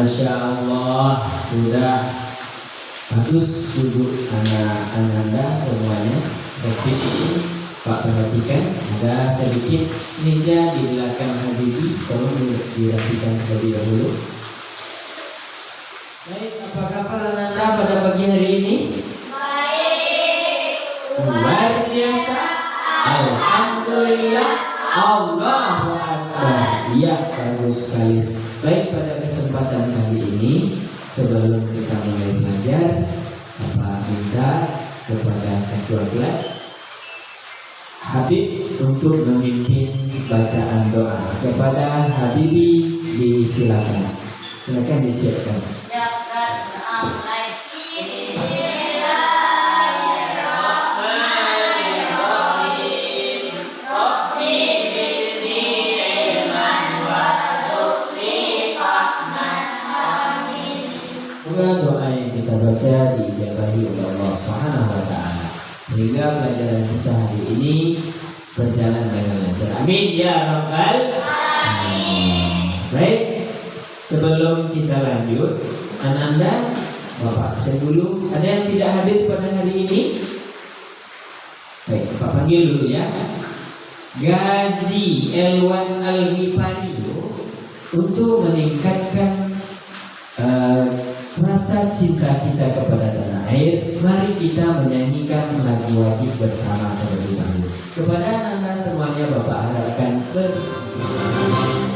Masya Allah, sudah bagus duduk anak Anda semuanya. Tapi Pak perhatikan, ada sedikit meja di belakang Habibie, tolong dirapikan terlebih dahulu. Baik, apa kabar Anda pada pagi hari ini? Baik. Luar biasa. Alhamdulillah. Allahu Akbar. Iya, bagus sekali. Baik, pada kesempatan kali ini sebelum kita mulai belajar, Bapak minta kepada ketua kelas Habib untuk memimpin bacaan doa. Kepada Habibie disilakan. Silakan disiapkan. Semoga doa yang kita baca diijabahi oleh Allah Subhanahu wa taala sehingga pelajaran kita hari ini berjalan dengan lancar. Amin ya rabbal alamin. Baik, sebelum kita lanjut, Ananda, Bapak absen dulu. Ada yang tidak hadir pada hari ini? Baik, Bapak panggil dulu ya. Gazi Elwan Al-Ghifari untuk meningkatkan rasa cinta kita kepada tanah air, mari kita menyanyikan lagu wajib bersama terlebih dahulu. Kepada anda semuanya Bapak harapkan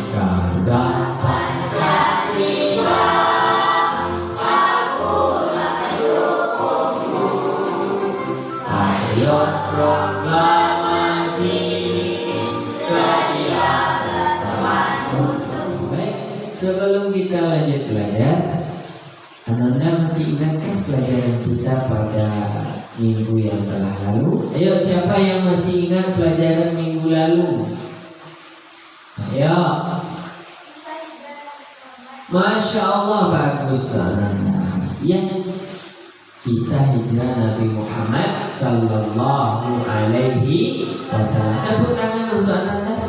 Karda Pancasila, akulah pendukungmu, patriot proklamasi, sedia berteman untukmu. Baik, sebelum kita lanjut belajar, Anda masih ingatkah pelajaran kita pada minggu yang telah lalu? Ayo, siapa yang masih ingat pelajaran minggu lalu? Ayo. Masya Allah, bagus Anda. Yang kisah hijrah Nabi Muhammad Sallallahu Alaihi Wasallam. Tepuk tangan untuk Anda.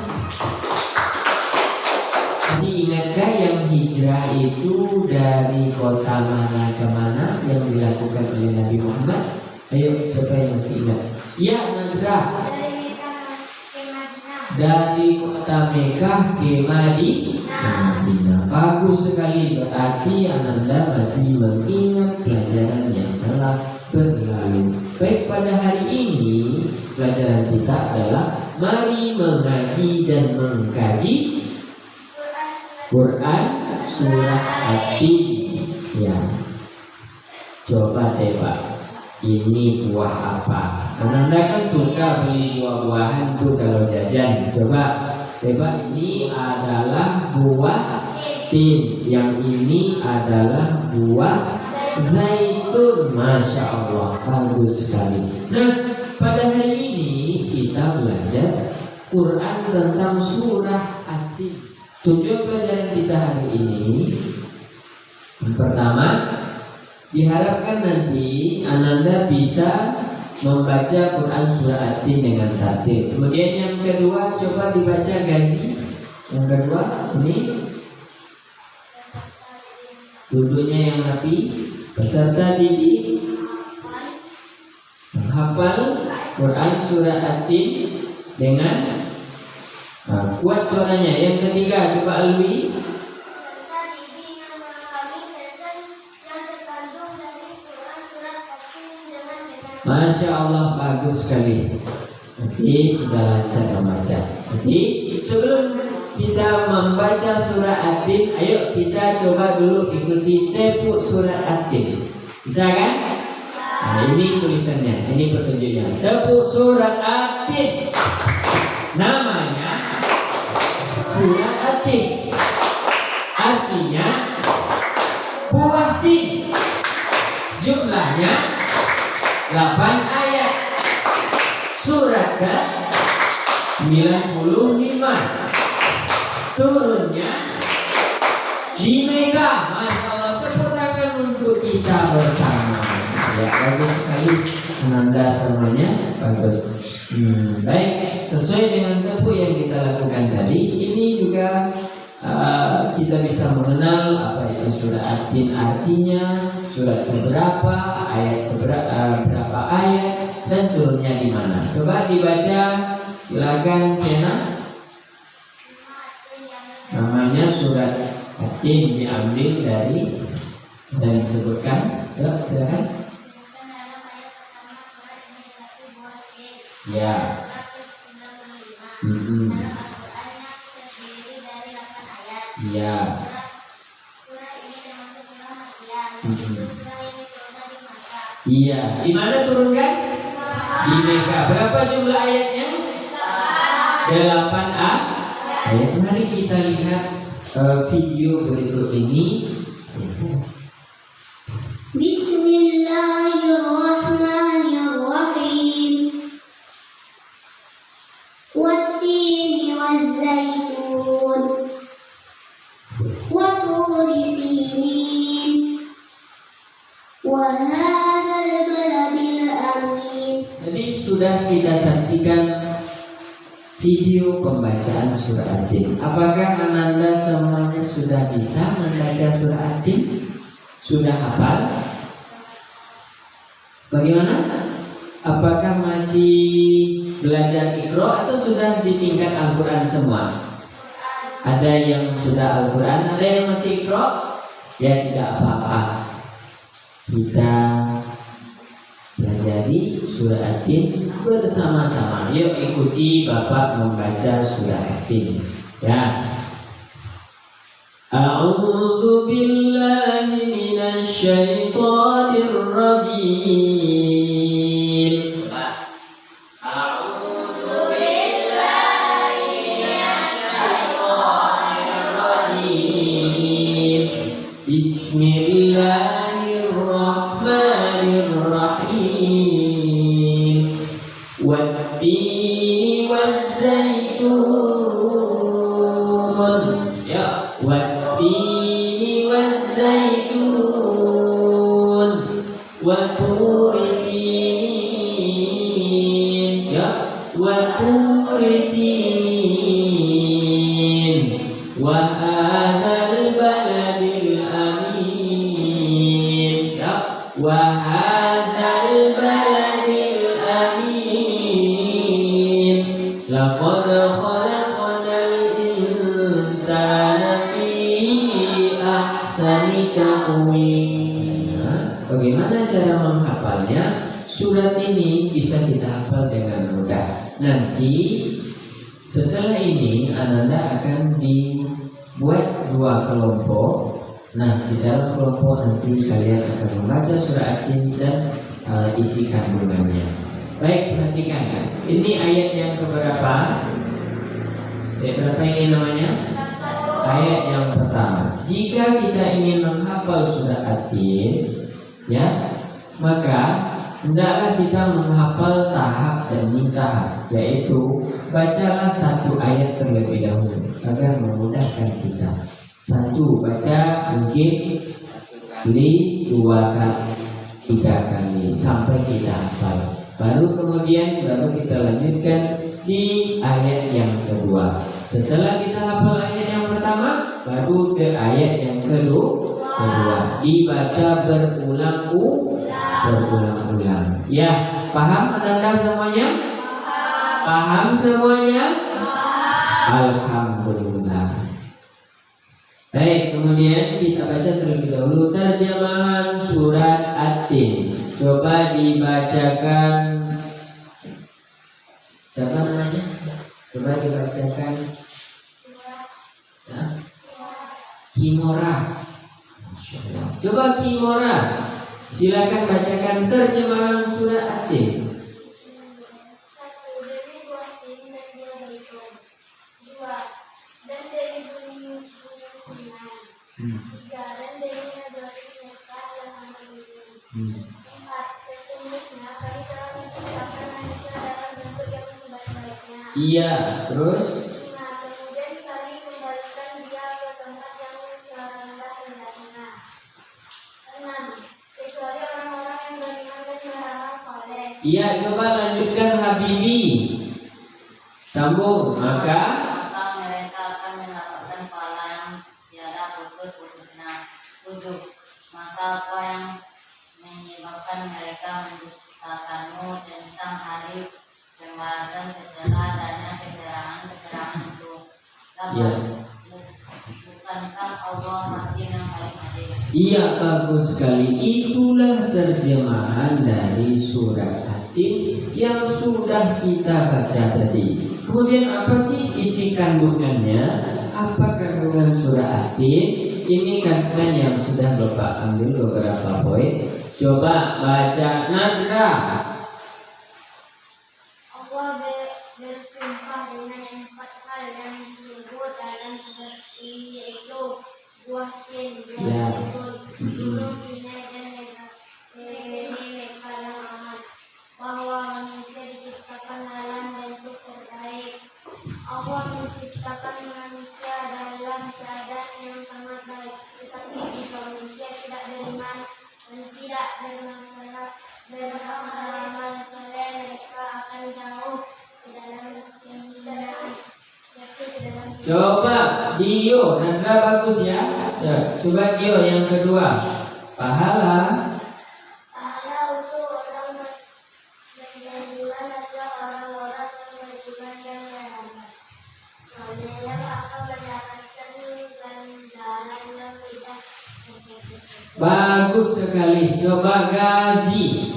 Masih ingatkah yang hijrah itu dari kota mana ke mana yang dilakukan oleh Nabi Muhammad? Ayo, siapa yang masih ingat? Ya, Nadra. Dari kota Mekah ke Madinah. Bagus sekali, berarti Anda masih mengingat pelajaran yang telah berlalu. Baik, pada hari ini pelajaran kita adalah mari mengaji dan mengkaji Quran surat At-Tin. Ya. Coba tebak. Ini buah apa? Anda kan suka beli buah-buahan tuh kalau jajan. Coba tebak, ini adalah buah tin. Yang ini adalah buah zaitun. Masya Allah, bagus sekali. Nah, pada hari ini kita belajar Quran tentang surah At-Tin. Tujuan pelajaran kita hari ini, yang pertama, diharapkan nanti Ananda bisa membaca Quran surah At-Tin dengan tertib. Kemudian yang kedua, coba dibaca Gazi. Yang kedua, ini duduknya yang rapi, peserta didik menghafal Quran surah At-Tin dengan kuat suaranya. Yang ketiga, coba Alwi. Masya Allah, bagus sekali. Nanti sudah lancar membaca. Jadi sebelum kita membaca surah At-Tin, ayo kita coba dulu ikuti tepuk surah At-Tin. Bisa kan? Nah, ini tulisannya, ini petunjuknya. Tepuk surah At-Tin. Namanya surah At-Tin, artinya buah tin. Jumlahnya 8 ayat. Surat ke-95. Turunnya di Mekah. Masya Allah, tepuk tangan untuk kita bersama. Ya, bagus sekali. Anda semuanya bagus. Baik, sesuai dengan tepuk yang kita lakukan tadi, ini juga kita bisa mengenal apa itu surat At-Tin artinya, surat keberapa, ayat berapa ayat, dan turunnya di mana. Coba dibaca, silakan Sena. Namanya surat At-Tin, diambil dari dan disebutkan. Yuk, silakan. Ya. Iya. Iya. Di mana turunkan? Di Mekah. Berapa jumlah ayatnya? 8 ayat. Mari kita lihat video berikut ini. Bismillahirrahmanirrahim. Wat-tini waz-zaitun wa turi sinin wa hadzal baladil amin. Jadi sudah kita saksikan video pembacaan surah At-Tin. Apakah Ananda semuanya sudah bisa membaca surah At-Tin? Sudah hafal? Bagaimana? Apakah masih belajar Iqra atau sudah di tingkat Al-Quran semua? Ada yang sudah Al-Quran, ada yang masih Iqra? Ya tidak apa-apa. Kita pelajari surah At-Tin bersama-sama. Yuk ikuti Bapak membaca surah At-Tin. Ya. A'udzu billahi minasy syaithanir rajim. A'udzu billahi minasy syaithanir rajim. Bismillahirrahmanirrahim. Wat-tini waz-zaitun. Ya, wat-tini waz-zaitun wa turi sinin. Ya, wa turi sinin wa hadzal baladil amin. Ya, wa hadzal baladil amin. Laqad khalaqnal insana fi ahsani taqwim. Bagaimana cara menghafalnya? Surat ini bisa kita hafal dengan mudah. Nanti setelah ini Ananda akan dibuat 2 kelompok. Nah, di dalam kelompok nanti kalian akan membaca surah At-Tin dan isi kandungannya. Baik, perhatikan ya. Ini ayat yang keberapa? Ayat berapa ini namanya? Ayat yang pertama. Jika kita ingin menghafal surah At-Tin, ya, maka hendaklah kita menghafal tahap demi tahap, yaitu bacalah 1 ayat terlebih dahulu agar memudahkan kita. 1 baca mungkin 2 kali, 3 kali sampai kita hafal. Baru kemudian kita lanjutkan di ayat yang kedua. Setelah kita hafal ayat yang pertama, baru ke ayat yang kedua. Dibaca berulang-ulang. Ya, paham Ananda semuanya? Paham semuanya? Alhamdulillah. Baik, kemudian kita baca terlebih dahulu terjemahan surat At-Tin. Coba dibacakan. Siapa namanya? Coba dibacakan. Ya. Kimora. Coba Kimora. Silakan bacakan terjemahan surat At-Tin. Iya, terus kemudian kami kembalikan dia ke tempat yang serendah rendahnya. 6. Kecuali orang-orang yang beriman dan beramal saleh. Iya, coba lanjutkan Habibi. Sambung, maka mereka akan mendapatkan pahala sujud. Maka apa yang menyebabkan mereka mendustakanmu tentang hari pembahasan setelah adanya keterangan itu? Ya. Bukankah Allah Hakim yang paling adil? Iya, bagus sekali. Itulah terjemahan dari surat At-Tin yang sudah kita baca tadi. Kemudian apa sih isi kandungannya? Apa kandungan surah At-Tin? Ini kandungan yang sudah Bapak ambil beberapa poin. Coba baca Nadra. Allah bersumpah dengan 4 hal yang disebut dalam surat ini, yaitu buah tin, Ya. gunung Sinai dan mereka yang aman, bahwa manusia diciptakan dalam bentuk terbaik. Allah menciptakan manusia dalam keadaan yang sangat baik, tetapi jika manusia tidak beriman dan tidak beramal soleh, mereka akan jauh ke dalam kehinaan. Coba Dio, Nadra bagus ya. Coba Dio yang kedua. Pahala. Pahala untuk orang beriman adalah orang-orang yang beriman dan beramal. Mereka akan mendapatkan ganjaran yang tidak terhitung. Bagus sekali. Coba Gazi.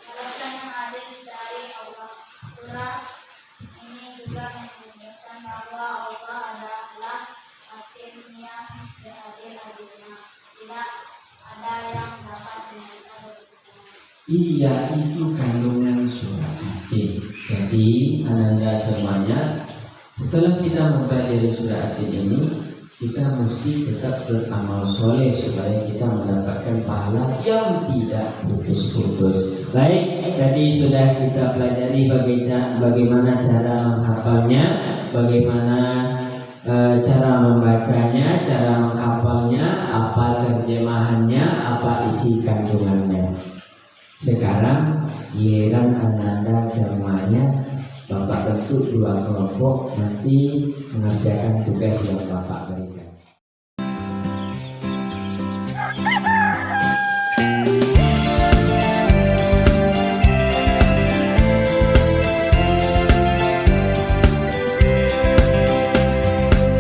Balasan yang adil dari Allah. Surah ini juga menunjukkan bahwa Allah adalah Hakim yang seadil-adilnya. Tidak ada yang dapat diminta berkesudahan. Iya, itu kandungan surat At-Tin. Jadi Ananda semuanya, setelah kita mempelajari surat At-Tin ini, kita mesti tetap beramal soleh supaya kita mendapatkan pahala yang tidak putus-putus. Baik, tadi sudah kita pelajari bagaimana cara menghafalnya, bagaimana cara membacanya, cara menghafalnya, apa terjemahannya, apa isi kandungannya. Sekarang giliran Ananda semuanya, Bapak bentuk 2 kelompok, nanti mengerjakan tugas yang Bapak berikan.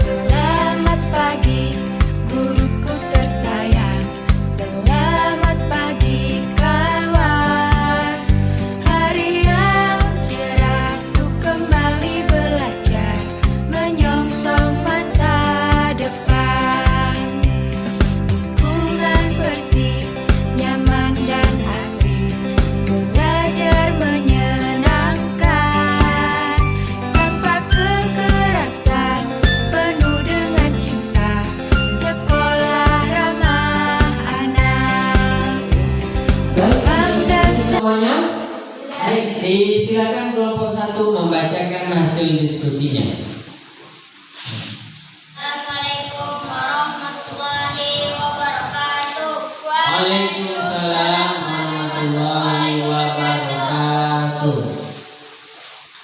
Selamat pagi, guruku tersayang. Selamat pagi, kawan. Hari yang cerah untuk kembali belajar, menyongsong masa depan. Lingkungan bersih, nyaman dan asri, belajar menyenangkan, tanpa kekerasan, penuh dengan cinta, sekolah ramah anak. Salam dan Semuanya, baik, silakan kelompok 1 membacakan hasil diskusinya. Assalamualaikum warahmatullahi wabarakatuh. Waalaikumsalam warahmatullahi wabarakatuh.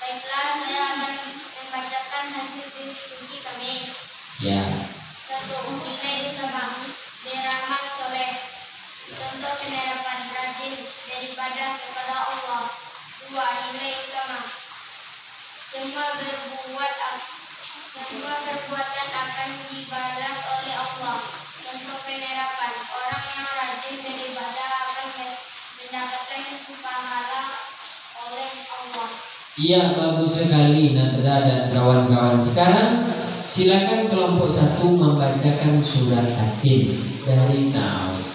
Baiklah, saya akan membacakan hasil diskusi kami. Ya. 1. Nilai utama beramal soleh. Contoh penerapan rajin beribadah kepada Allah. 2. Nilai utama semua perbuatan akan dibalas oleh Allah. Contoh penerapan orang yang rajin beribadah akan mendapatkan pahala oleh Allah. Iya, bagus sekali Nadra dan kawan-kawan. Sekarang silakan kelompok 1 membacakan surat At-Tin dari Naus.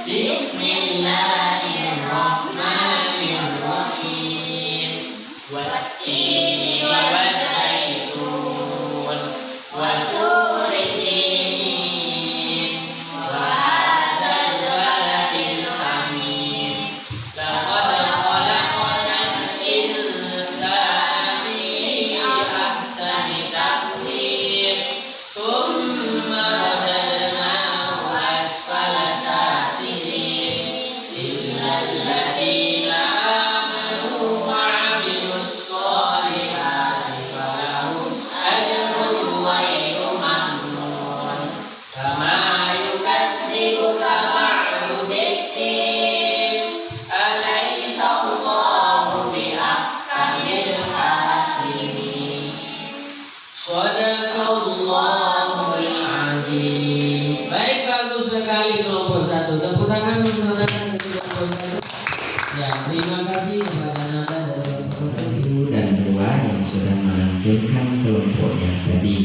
Bismillahirrahmanirrahim. Wattini wazzaitun wa turi sinin wa hadzal baladil amin. Laqad khalaqnal insana fi ahsani taqwim. Tsumma radadnahu asfala safilin. kelompok 1. Tepuk tangan untuk anak-anak dari kelompok 1. Ya, terima kasih kepada Nanda dari kelompok 1 dan 2 yang sudah menampilkan kelompoknya tadi.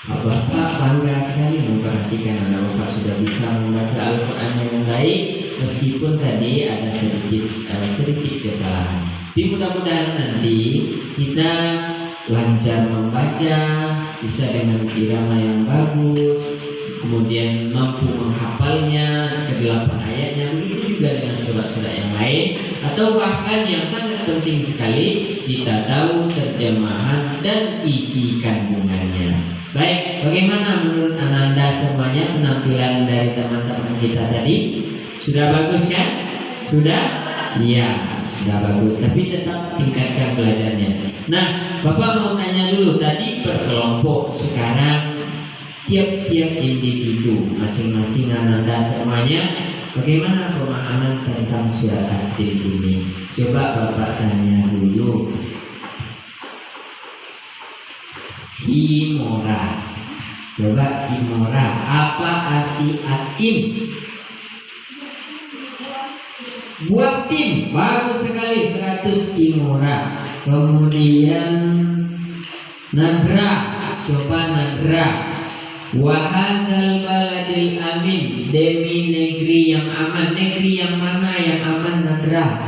Bapak bangga sekali memperhatikan anak bapak sudah bisa membaca Al-Quran dengan baik, meskipun tadi ada sedikit kesalahan. Tapi mudah-mudahan nanti kita lancar membaca, bisa dengan irama yang bagus, kemudian mampu menghafalnya ke-8 ayatnya. Begitu juga dengan surat-surat yang lain, atau bahkan yang sangat penting sekali kita tahu terjemahan dan isi kandungannya. Baik, bagaimana menurut Ananda semuanya penampilan dari teman-teman kita tadi? Sudah bagus kan? Sudah? Iya, sudah bagus. Tapi tetap tingkatkan belajarnya. Nah, Bapak mau tanya dulu, tadi per kelompok, sekarang tiap-tiap individu, masing-masing Ananda semuanya, bagaimana pemahaman tentang surat At-Tin ini? Coba Bapak tanya dulu. Kimora. Coba Kimora, apa arti At-Tin? Buah tin. Bagus sekali, 100 Kimora. Kemudian Nadra. Coba Nadra. Wahadzal baladil amin, demi negeri yang aman. Negeri yang mana yang aman, Nadra?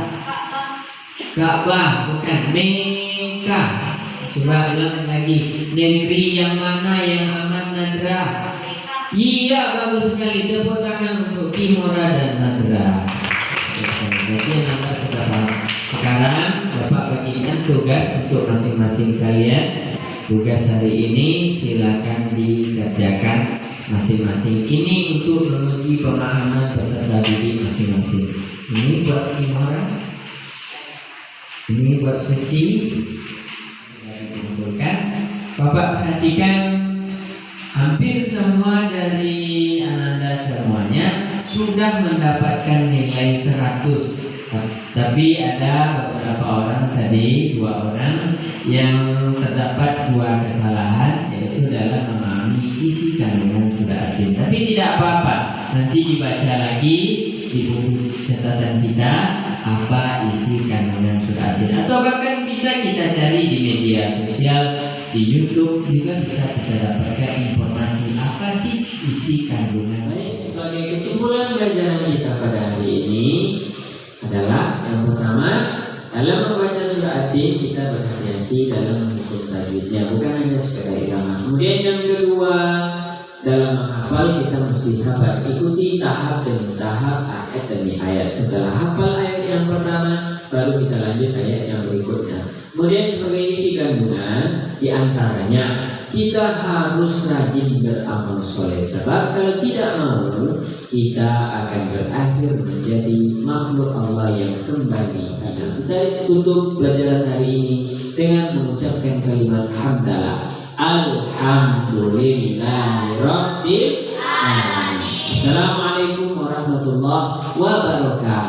Ka'bah, bukan Mekah. Coba ulang lagi. Negeri yang mana yang aman, Nadra? Iya, bagus sekali. Tepuk tangan untuk Kimora dan Nadra. Jadi Nanda sudah paham. Sekarang Bapak bagikan tugas untuk masing-masing kalian. Tugas hari ini silakan dikerjakan masing-masing. Ini untuk menguji pemahaman peserta didik masing-masing. Ini buat Kimora. Ini buat Suci. Bapak perhatikan, hampir semua dari Ananda semuanya sudah mendapatkan nilai 100. Tapi ada beberapa orang tadi, 2 orang yang terdapat 2 kesalahan, yaitu dalam memahami isi kandungan surat At-Tin. Tapi tidak apa-apa, nanti dibaca lagi di buku catatan kita apa isi kandungan surat At-Tin, atau bahkan bisa kita cari di media sosial, di YouTube juga bisa kita dapatkan informasi apa sih isi kandungan. Baik, sebagai kesimpulan pelajaran kita pada hari ini adalah yang pertama, dalam membaca surat At-Tin kita berhati-hati dalam mengikuti tajwidnya, bukan hanya sekedar irama. Kemudian yang kedua, dalam menghafal kita mesti sabar, ikuti tahap demi tahap, ayat demi ayat. Setelah hafal ayat yang pertama, baru kita lanjut ayat yang berikutnya. Kemudian sebagai isi kandungan, diantaranya kita harus rajin beramal soleh, sebab kalau tidak mau kita akan berakhir menjadi makhluk Allah yang kembali hilang. Kita tutup pelajaran hari ini dengan mengucapkan kalimat hamdalah. Alhamdulillahirabbil alamin. Assalamualaikum warahmatullahi wabarakatuh.